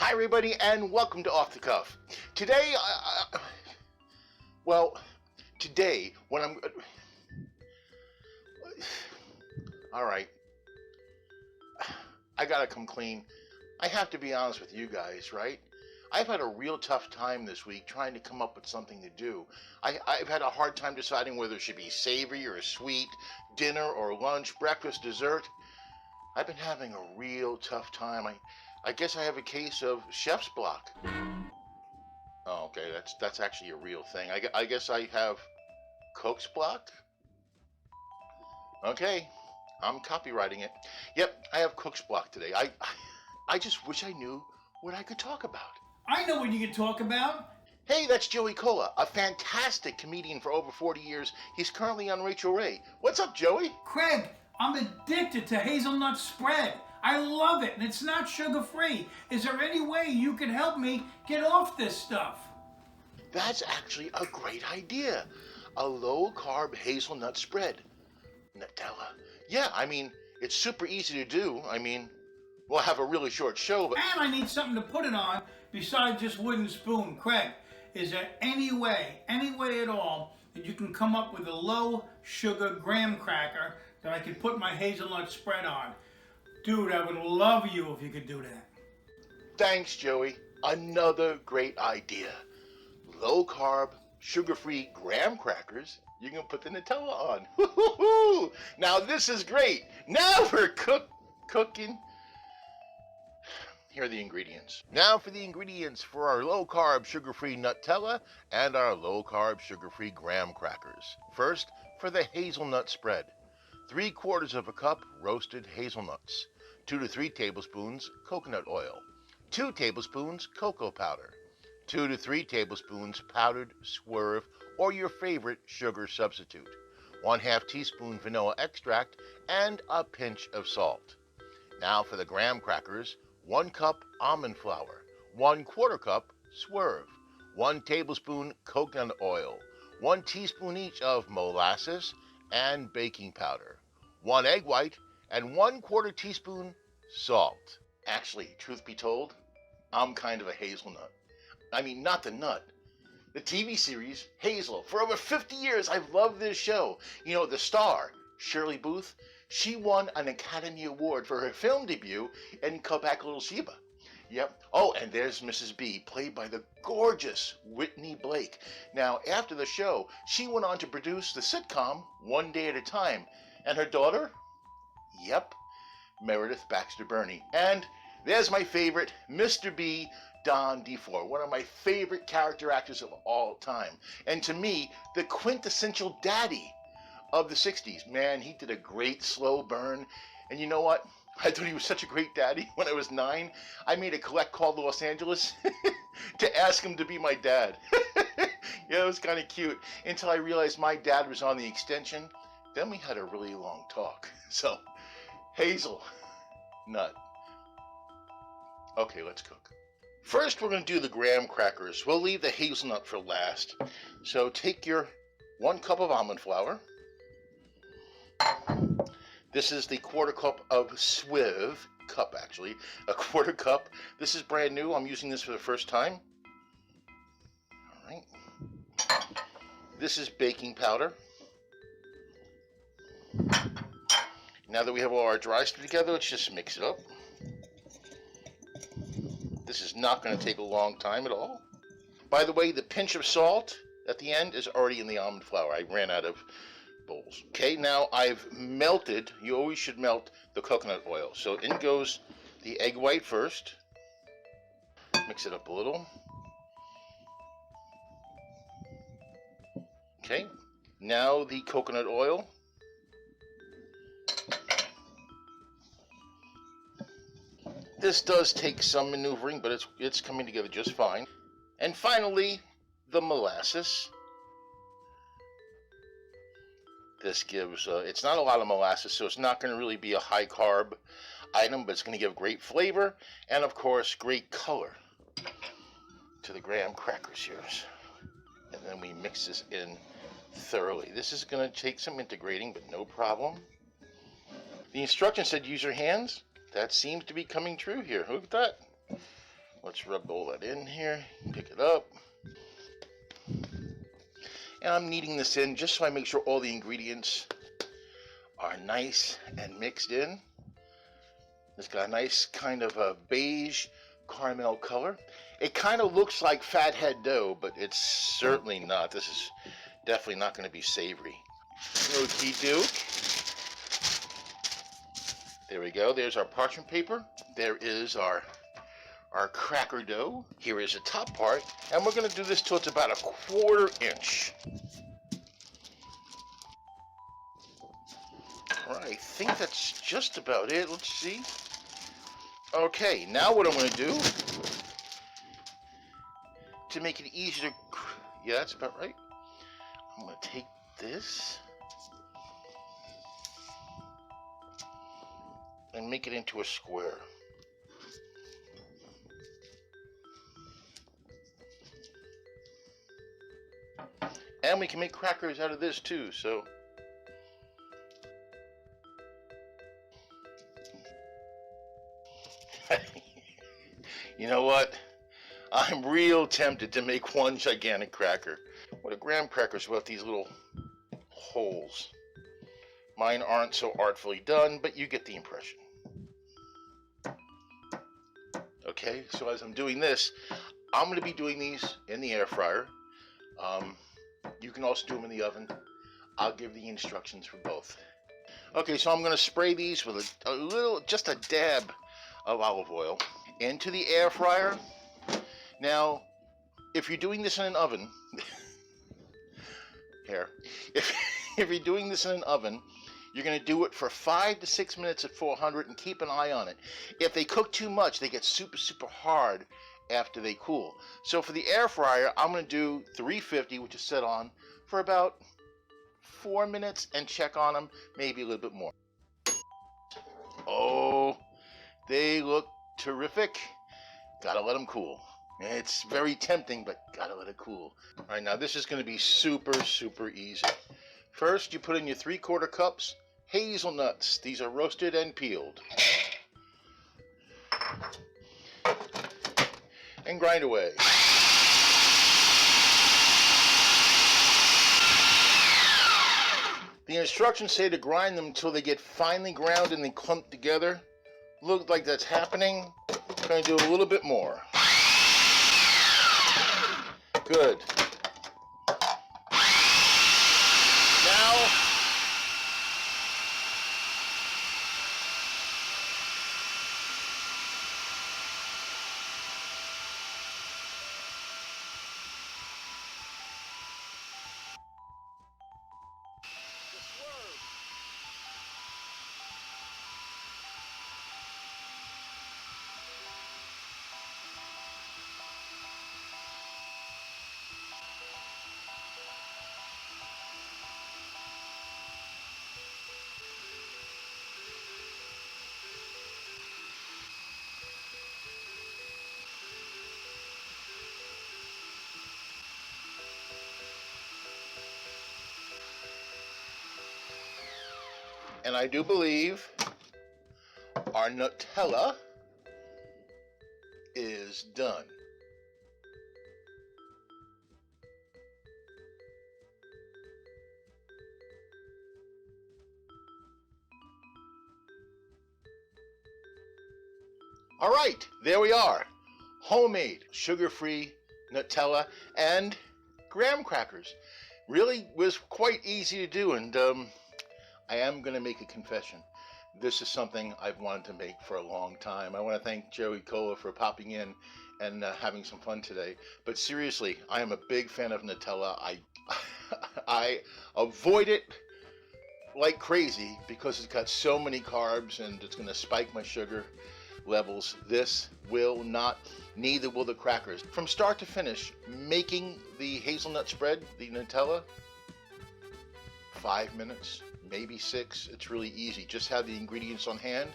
Hi everybody and welcome to Off the Cuff. Today, today when I'm, alright, I gotta come clean. I have to be honest with you guys, right? I've had a real tough time this week trying to come up with something to do. I've had a hard time deciding whether it should be savory or sweet, dinner or lunch, breakfast, dessert. I've been having a real tough time. I guess I have a case of chef's block. Oh, okay, that's actually a real thing. I guess I have cook's block. Okay, I'm copywriting it. Yep, I have cook's block today. I just wish I knew what I could talk about. I know what you can talk about. Hey, that's Joey Kola, a fantastic comedian for over 40 years. He's currently on Rachel Ray. What's up, Joey? Craig, I'm addicted to Hazelnut Spread. I love it, and it's not sugar-free. Is there any way you can help me get off this stuff? That's actually a great idea. A low-carb hazelnut spread. Nutella. Yeah, it's super easy to do. We'll have a really short show, but... And I need something to put it on besides just wooden spoon. Craig, is there any way at all, that you can come up with a low-sugar graham cracker that I could put my hazelnut spread on? Dude, I would love you if you could do that. Thanks, Joey. Another great idea. Low-carb, sugar-free graham crackers. You can put the Nutella on. Woo-hoo-hoo! Now this is great. Now we're cooking. Here are the ingredients. Now for the ingredients for our low-carb, sugar-free Nutella and our low-carb, sugar-free graham crackers. First, for the hazelnut spread. 3/4 of a cup roasted hazelnuts. 2 to 3 tablespoons coconut oil. 2 tablespoons cocoa powder. 2 to 3 tablespoons powdered swerve or your favorite sugar substitute. 1/2 teaspoon vanilla extract and a pinch of salt. Now for the graham crackers. 1 cup almond flour, 1/4 cup swerve, 1 tablespoon coconut oil, 1 teaspoon each of molasses and baking powder, 1 egg white, and 1/4 teaspoon salt. Actually, truth be told, I'm kind of a hazelnut. Not the nut. The TV series, Hazel. For over 50 years, I've loved this show. You know, the star, Shirley Booth, she won an Academy Award for her film debut in Come Back Little Sheba. Yep. Oh, and there's Mrs. B, played by the gorgeous Whitney Blake. Now, after the show, she went on to produce the sitcom One Day at a Time. And her daughter? Yep, Meredith Baxter Birney. And there's my favorite, Mr. B, Don DeFore, one of my favorite character actors of all time. And to me, the quintessential daddy of the 60s. Man, he did a great slow burn. And you know what? I thought he was such a great daddy. When I was 9, I made a collect call to Los Angeles to ask him to be my dad. Yeah, it was kind of cute. Until I realized my dad was on the extension. Then we had a really long talk. So, Hazel, nut. Okay, let's cook. First, we're going to do the graham crackers. We'll leave the hazelnut for last. So take your 1 cup of almond flour. This is the 1/4 cup of swerve, a 1/4 cup. This is brand new. I'm using this for the first time. All right. This is baking powder. Now that we have all our dry stuff together, let's just mix it up. This is not going to take a long time at all. By the way, the pinch of salt at the end is already in the almond flour. I ran out of bowls. Okay, now I've melted, you always should melt the coconut oil. So in goes the egg white first. Mix it up a little. Okay, now the coconut oil. This does take some maneuvering, but it's coming together just fine. And finally, the molasses. This gives, it's not a lot of molasses, so it's not going to really be a high carb item, but it's going to give great flavor and, of course, great color to the graham crackers here. And then we mix this in thoroughly. This is going to take some integrating, but no problem. The instructions said use your hands. That seems to be coming true here. Look at that. Let's rub all that in here, pick it up. And I'm kneading this in just so I make sure all the ingredients are nice and mixed in. It's got a nice kind of a beige caramel color. It kind of looks like fathead dough, but it's certainly not. This is definitely not going to be savory. Okey doke. There we go. There's our parchment paper. There is our cracker dough. Here is the top part, and we're going to do this till it's about 1/4 inch. All right, I think that's just about it. Let's see. Okay, now what I'm going to do to make it easier to, yeah, that's about right. I'm going to take this and make it into a square. And we can make crackers out of this too, so. You know what? I'm real tempted to make one gigantic cracker. What a graham cracker's with these little holes. Mine aren't so artfully done, but you get the impression. Okay, so as I'm doing this, I'm going to be doing these in the air fryer. You can also do them in the oven. I'll give the instructions for both. Okay, so I'm going to spray these with a little, just a dab of olive oil into the air fryer. Now, if you're doing this in an oven, if you're doing this in an oven, you're going to do it for 5 to 6 minutes at 400 and keep an eye on it. If they cook too much, they get super, super hard after they cool. So for the air fryer, I'm going to do 350, which is set on, for about 4 minutes and check on them, maybe a little bit more. Oh, they look terrific. Gotta let them cool. It's very tempting, but gotta let it cool. All right, now this is going to be super, super easy. First, you put in your 3/4 cups hazelnuts. These are roasted and peeled. And grind away. The instructions say to grind them until they get finely ground and then clumped together. Look like that's happening. I'm going to do a little bit more. Good. Now, and I do believe our Nutella is done. All right, there we are. Homemade, sugar-free Nutella and graham crackers. Really was quite easy to do, and I am going to make a confession. This is something I've wanted to make for a long time. I want to thank Joey Kola for popping in and having some fun today. But seriously, I am a big fan of Nutella. I avoid it like crazy because it's got so many carbs and it's going to spike my sugar levels. This will not, neither will the crackers. From start to finish, making the hazelnut spread, the Nutella, 5 minutes, maybe 6. It's really easy. Just have the ingredients on hand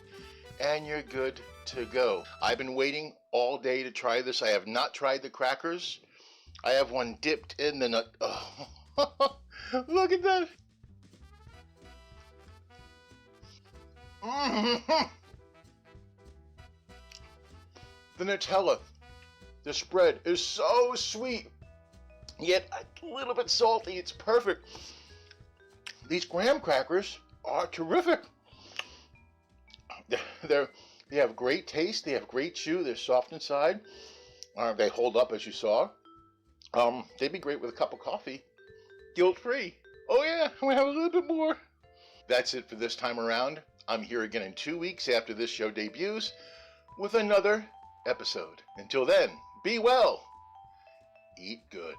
and you're good to go. I've been waiting all day to try this. I have not tried the crackers. I have one dipped in the nut. Oh, look at that. Mm-hmm. The Nutella The spread is so sweet, yet a little bit salty. It's perfect. These graham crackers are terrific. They have great taste. They have great chew. They're soft inside. They hold up, as you saw. They'd be great with a cup of coffee, guilt-free. Oh yeah, we have a little bit more. That's it for this time around. I'm here again in 2 weeks after this show debuts with another episode. Until then, be well, eat good.